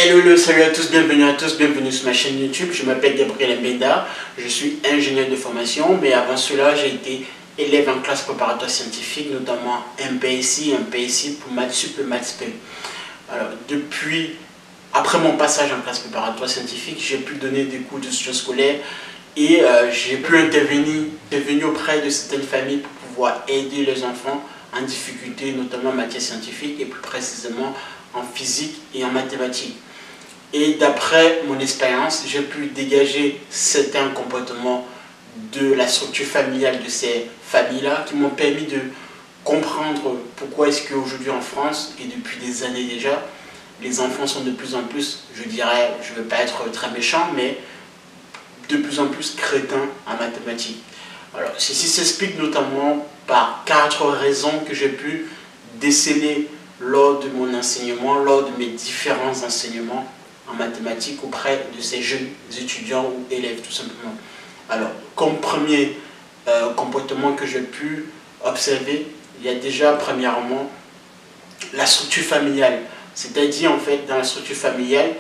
Hello, salut à tous, bienvenue sur ma chaîne YouTube. Je m'appelle Gabriel Mbenda, je suis ingénieur de formation, mais avant cela, j'ai été élève en classe préparatoire scientifique, notamment MPSI pour Maths Sup et Maths Spé. Alors, après mon passage en classe préparatoire scientifique, j'ai pu donner des cours de soutien scolaire et j'ai pu intervenir auprès de certaines familles pour pouvoir aider les enfants en difficulté, notamment en matière scientifique et plus précisément en physique et en mathématiques. Et d'après mon expérience, j'ai pu dégager certains comportements de la structure familiale de ces familles-là qui m'ont permis de comprendre pourquoi est-ce qu'aujourd'hui en France, et depuis des années déjà, les enfants sont de plus en plus, je dirais, je ne veux pas être très méchant, mais de plus en plus crétins en mathématiques. Alors, ceci s'explique notamment par 4 raisons que j'ai pu déceler lors de mon enseignement, lors de mes différents enseignements en mathématiques auprès de ces jeunes étudiants ou élèves tout simplement. Alors, comme premier comportement que j'ai pu observer, il y a déjà premièrement la structure familiale. C'est-à-dire en fait dans la structure familiale,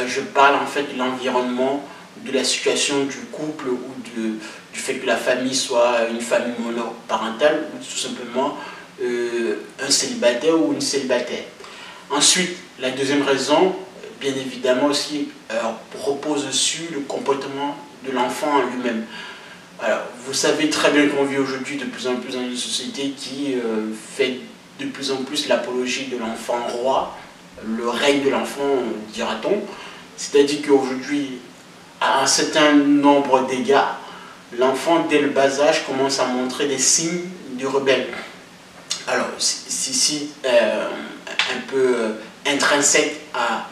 je parle en fait de l'environnement, de la situation du couple ou du fait que la famille soit une famille monoparentale ou tout simplement un célibataire ou une célibataire. Ensuite, la deuxième raison, bien évidemment aussi, repose sur le comportement de l'enfant en lui-même. Alors, vous savez très bien qu'on vit aujourd'hui de plus en plus dans une société qui fait de plus en plus l'apologie de l'enfant roi, le règne de l'enfant, dira-t-on. C'est-à-dire qu'aujourd'hui, à un certain nombre d'égards, l'enfant, dès le bas âge, commence à montrer des signes de rebelle. Alors, c'est un peu intrinsèque à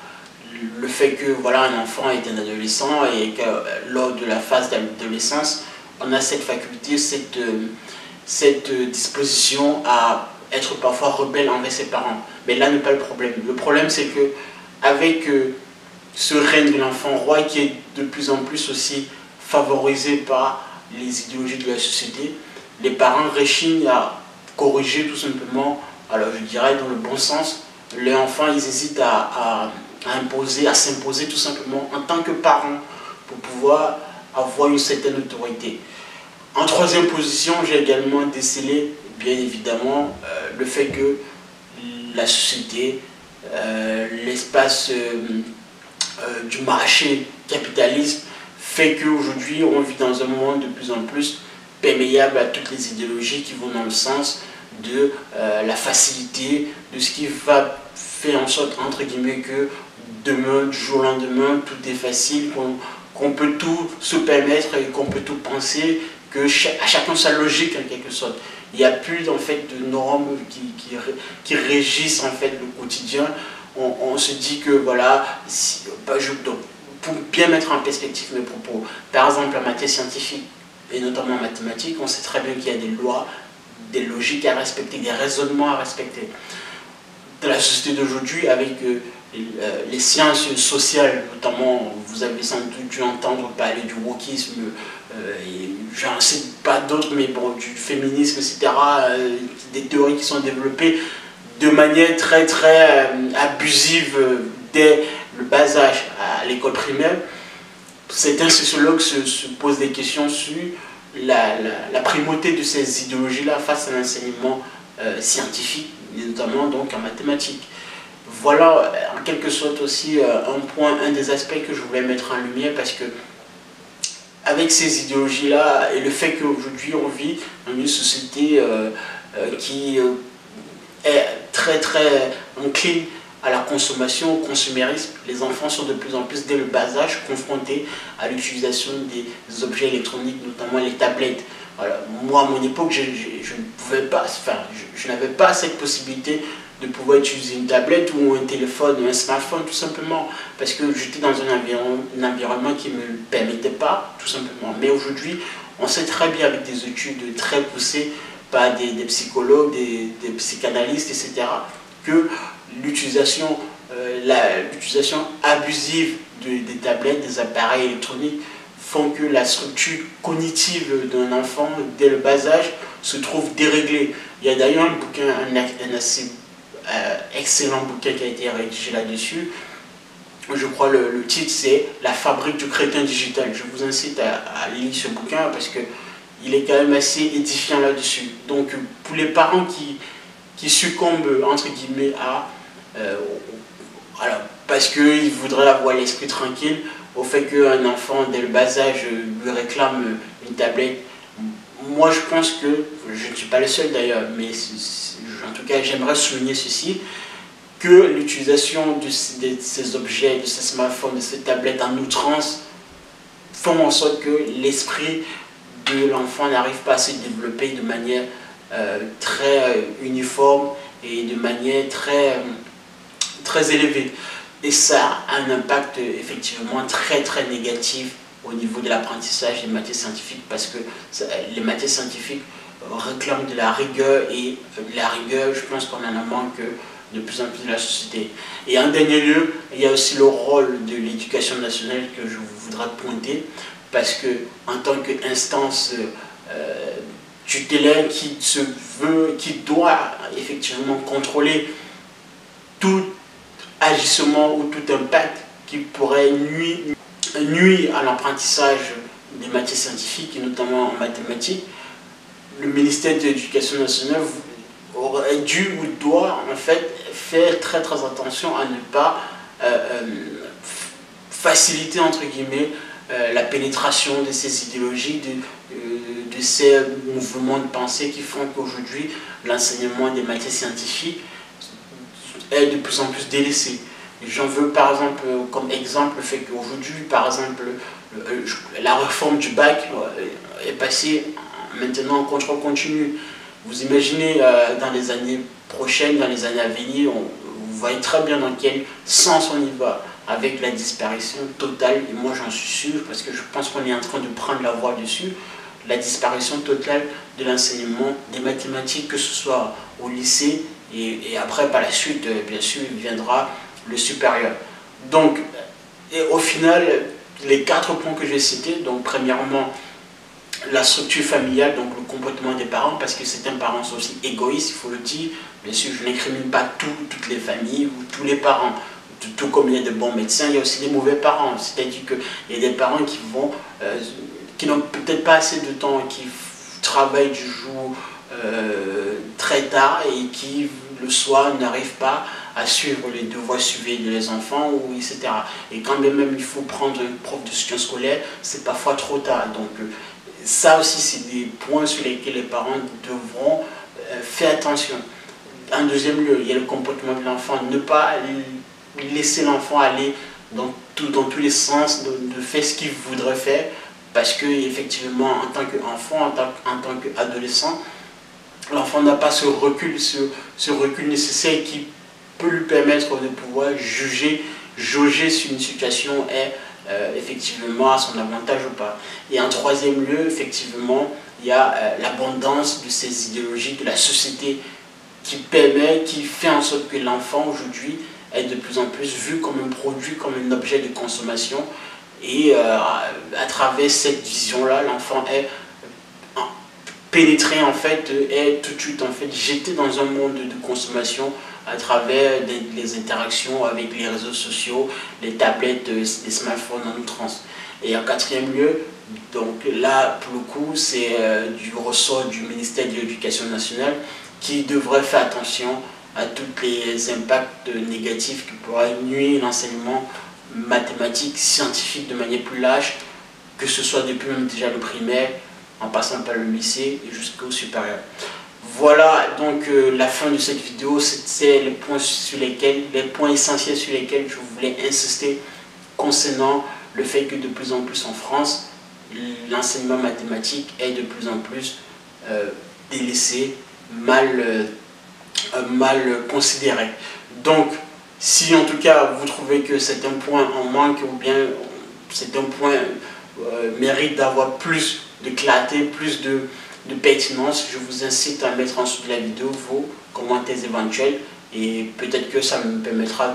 le fait que voilà, un enfant est un adolescent et que lors de la phase d'adolescence, on a cette faculté, cette disposition à être parfois rebelle envers ses parents. Mais là n'est pas le problème. Le problème, c'est que avec ce règne de l'enfant roi qui est de plus en plus aussi favorisé par les idéologies de la société, les parents rechignent à corriger tout simplement, alors je dirais dans le bon sens, les enfants ils hésitent à s'imposer tout simplement en tant que parents pour pouvoir avoir une certaine autorité. En troisième position, j'ai également décelé bien évidemment le fait que la société, l'espace du marché capitaliste fait qu'aujourd'hui on vit dans un monde de plus en plus perméable à toutes les idéologies qui vont dans le sens de la facilité, de ce qui va faire en sorte, entre guillemets, que demain, du jour au lendemain, tout est facile, qu'on peut tout se permettre et qu'on peut tout penser, que à chacun sa logique en quelque sorte. Il n'y a plus en fait de normes qui régissent en fait le quotidien. On se dit que voilà, donc, pour bien mettre en perspective mes propos, par exemple en matière scientifique et notamment en mathématiques, on sait très bien qu'il y a des lois, des logiques à respecter, des raisonnements à respecter. Dans la société d'aujourd'hui, avec les sciences sociales, notamment, vous avez sans doute dû entendre parler du wokisme, je n'en sais pas d'autres, mais bon, du féminisme, etc., des théories qui sont développées de manière très abusive dès le bas âge à l'école primaire. Certains sociologues se posent des questions sur la primauté de ces idéologies-là face à l'enseignement scientifique, notamment donc en mathématiques. Voilà en quelque sorte aussi un des aspects que je voulais mettre en lumière parce que avec ces idéologies-là et le fait qu'aujourd'hui on vit dans une société qui est très encline à la consommation, au consumérisme, les enfants sont de plus en plus dès le bas âge confrontés à l'utilisation des objets électroniques, notamment les tablettes. Voilà. Moi à mon époque, je ne pouvais pas, je n'avais pas cette possibilité de pouvoir utiliser une tablette ou un téléphone ou un smartphone tout simplement parce que j'étais dans un environnement qui ne me le permettait pas tout simplement. Mais aujourd'hui, on sait très bien avec des études très poussées par des psychologues, des psychanalystes, etc., que l'utilisation abusive des tablettes, des appareils électroniques font que la structure cognitive d'un enfant dès le bas âge se trouve déréglée. Il y a d'ailleurs un bouquin, un assez excellent bouquin qui a été rédigé là-dessus, je crois le titre c'est La fabrique du crétin digital. Je vous incite à lire ce bouquin parce que il est quand même assez édifiant là-dessus. Donc pour les parents qui succombent entre guillemets à alors, parce qu'ils voudraient avoir l'esprit tranquille au fait qu'un enfant dès le bas âge lui réclame une tablette. Moi je pense que, je ne suis pas le seul d'ailleurs, mais en tout cas j'aimerais souligner ceci, que l'utilisation de ces objets, de ces smartphones, de ces tablettes en outrance font en sorte que l'esprit de l'enfant n'arrive pas à se développer de manière très uniforme et de manière très élevée. Et ça a un impact effectivement très négatif au niveau de l'apprentissage des matières scientifiques parce que les matières scientifiques réclament de la rigueur et de la rigueur, je pense qu'on en a manque de plus en plus de la société. Et en dernier lieu, il y a aussi le rôle de l'éducation nationale que je voudrais pointer parce que en tant qu'instance tutélaire qui doit effectivement contrôler tout agissement ou tout impact qui pourrait nuire à l'apprentissage des matières scientifiques et notamment en mathématiques, le ministère de l'Éducation nationale aurait dû ou doit en fait faire très attention à ne pas faciliter entre guillemets la pénétration de ces idéologies, de ces mouvements de pensée qui font qu'aujourd'hui l'enseignement des matières scientifiques est de plus en plus délaissé. J'en veux par exemple comme exemple le fait qu'aujourd'hui par exemple la réforme du bac est passée maintenant en contrôle continu. Vous imaginez dans les années prochaines, dans les années à venir, vous voyez très bien dans quel sens on y va avec la disparition totale, et moi j'en suis sûr parce que je pense qu'on est en train de prendre la voie dessus, la disparition totale de l'enseignement des mathématiques, que ce soit au lycée et après par la suite bien sûr viendra le supérieur. Donc et au final les 4 points que j'ai cités, donc premièrement la structure familiale, donc le comportement des parents, parce que certains parents sont aussi égoïstes, il faut le dire. Bien sûr, je n'incrimine pas toutes les familles ou tous les parents. Tout comme il y a de bons médecins, il y a aussi des mauvais parents. C'est-à-dire qu'il y a des parents qui n'ont peut-être pas assez de temps, qui travaillent du jour très tard et qui, le soir, n'arrivent pas à suivre les devoirs suivis des enfants, ou etc. Et quand même il faut prendre un prof de soutien scolaire, c'est parfois trop tard. Donc, ça aussi, c'est des points sur lesquels les parents devront faire attention. En deuxième lieu, il y a le comportement de l'enfant. Ne pas laisser l'enfant aller dans tous les sens, de faire ce qu'il voudrait faire, parce que effectivement, en tant qu'enfant, en tant qu'adolescent, l'enfant n'a pas ce recul nécessaire qui peut lui permettre de pouvoir jauger si une situation est effectivement à son avantage ou pas. Et en troisième lieu, effectivement, il y a l'abondance de ces idéologies de la société qui fait en sorte que l'enfant aujourd'hui est de plus en plus vu comme un produit, comme un objet de consommation. Et à travers cette vision-là, l'enfant est pénétré en fait, est tout de suite en fait jeté dans un monde de consommation à travers les interactions avec les réseaux sociaux, les tablettes, les smartphones en outrance. Et en quatrième lieu, donc là pour le coup c'est du ressort du ministère de l'Éducation nationale qui devrait faire attention à tous les impacts négatifs qui pourraient nuire l'enseignement mathématique, scientifique de manière plus large, que ce soit depuis même déjà le primaire, en passant par le lycée et jusqu'au supérieur. Voilà donc la fin de cette vidéo. C'est les points essentiels sur lesquels je voulais insister concernant le fait que de plus en plus en France, l'enseignement mathématique est de plus en plus délaissé, mal considéré. Donc, si en tout cas vous trouvez que c'est un point en manque ou bien c'est un point mérite d'avoir plus de clarté, plus de pertinence, je vous incite à mettre en dessous de la vidéo vos commentaires éventuels et peut-être que ça me permettra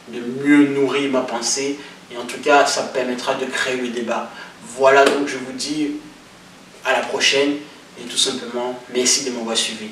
de mieux nourrir ma pensée et en tout cas ça me permettra de créer le débat. Voilà, donc je vous dis à la prochaine et tout simplement merci de m'avoir suivi.